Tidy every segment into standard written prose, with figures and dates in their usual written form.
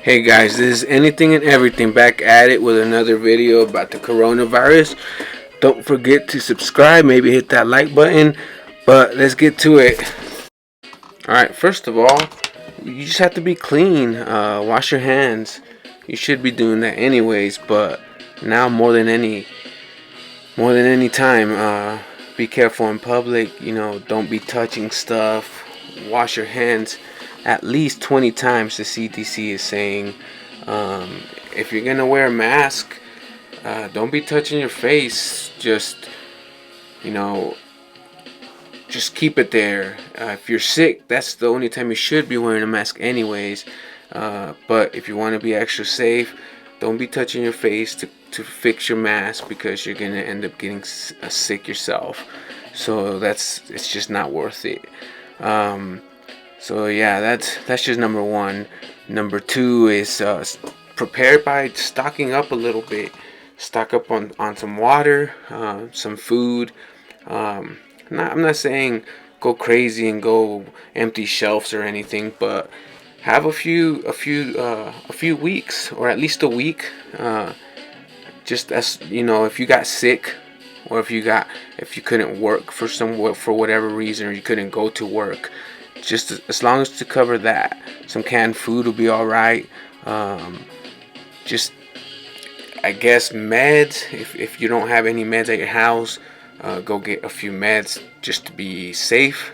Hey guys, this is Anything and Everything back at it with another video about the coronavirus. Don't forget to subscribe, maybe hit that like button, but let's get to it. Alright, first of all, you just have to be clean. Wash your hands. You should be doing that anyways, but now more than any time, be careful in public. Don't be touching stuff. Wash your hands at least 20 times, the CDC is saying. If you're gonna wear a mask, don't be touching your face. You know, just keep it there. If you're sick, that's the only time you should be wearing a mask, anyways. But if you want to be extra safe, don't be touching your face to fix your mask, because you're gonna end up getting sick yourself. So it's just not worth it. So yeah, that's just number one. Number two is prepare by stocking up a little bit. Stock up on some water, some food. I'm not saying go crazy and go empty shelves or anything, but have a few weeks, or at least a week. Just as if you got sick, or if you couldn't work for whatever reason, or you couldn't go to work, just as long as to cover that. Some canned food will be all right. Just, I guess, meds. If you don't have any meds at your house, go get a few meds just to be safe.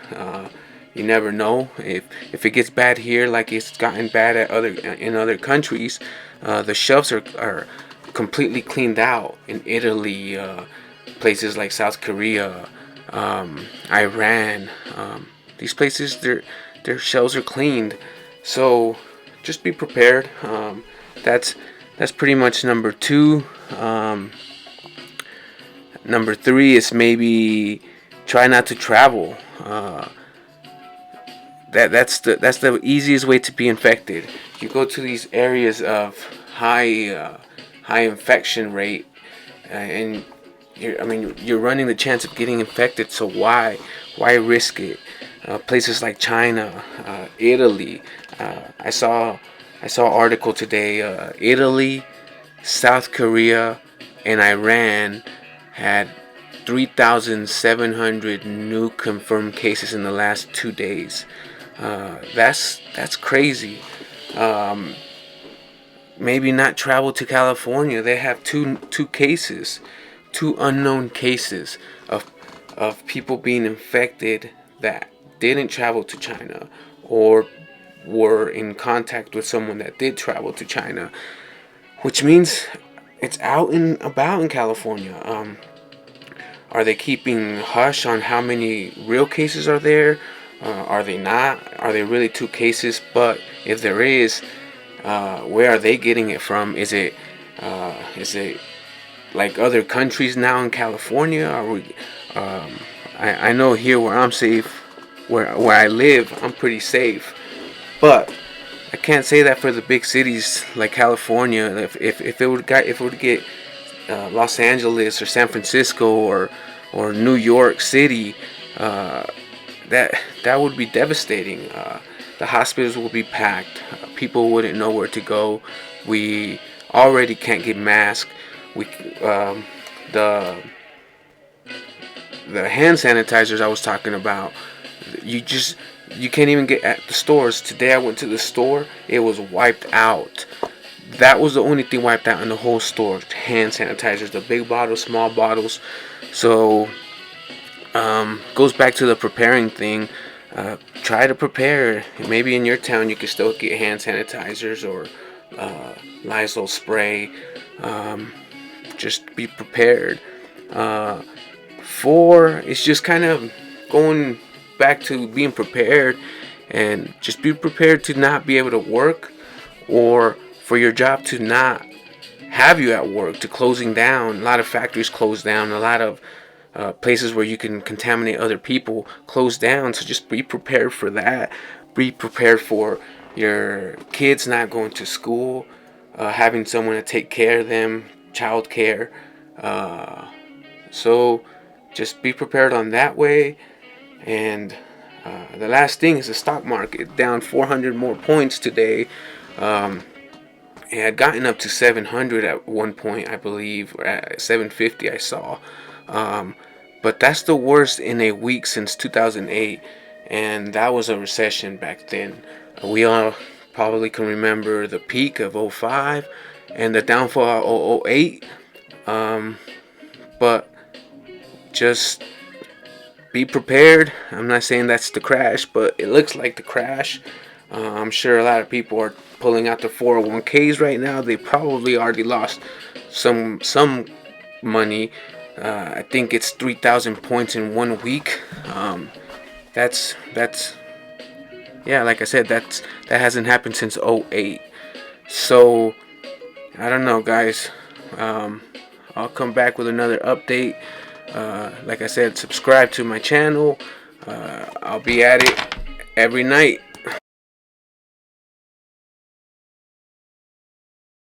You never know if it gets bad here, like it's gotten bad in other countries. The shelves are completely cleaned out in Italy, places like South Korea, Iran. These places, their shelves are cleaned, so just be prepared. That's pretty much number two. Number three is maybe try not to travel. That's the easiest way to be infected. You go to these areas of high infection rate, and you're running the chance of getting infected. So why risk it? Places like China, Italy. I saw an article today. Italy, South Korea, and Iran had 3,700 new confirmed cases in the last 2 days. That's crazy. Maybe not travel to California. They have two unknown cases of people being infected that didn't travel to China, or were in contact with someone that did travel to China, which means it's out and about in California. Are they keeping hush on how many real cases are there? Are they not? Are they really 2 cases? But if there is, where are they getting it from? Is it like other countries now in California? Are we? I know here where I'm safe, where I live, I'm pretty safe. But I can't say that for the big cities like California. If it would get Los Angeles or San Francisco or New York City, that would be devastating. The hospitals will be packed. People wouldn't know where to go. We already can't get masks. The hand sanitizers I was talking about, you can't even get at the stores. Today I went to the store, it was wiped out. That was the only thing wiped out in the whole store. Hand sanitizers, the big bottles, small bottles. So goes back to the preparing thing. Try to prepare. Maybe in your town you can still get hand sanitizers or Lysol spray. Just be prepared. 4 is just kind of going back to being prepared, and just be prepared to not be able to work, or for your job to not have you at work, to closing down. A lot of factories close down. A lot of places where you can contaminate other people close down. So just be prepared for that. Be prepared for your kids not going to school, having someone to take care of them, child care. So just be prepared on that way. And the last thing is the stock market down 400 more points today. It had gotten up to 700 at one point, I believe, or at 750 I saw. But that's the worst in a week since 2008, and that was a recession back then. We all probably can remember the peak of '05 and the downfall of '08. But just be prepared. I'm not saying that's the crash, but it looks like the crash. I'm sure a lot of people are pulling out their 401ks right now. They probably already lost some money. I think it's 3,000 points in 1 week. That's yeah, like I said, that hasn't happened since '08. So I don't know, guys. I'll come back with another update. Like I said, subscribe to my channel. I'll be at it every night.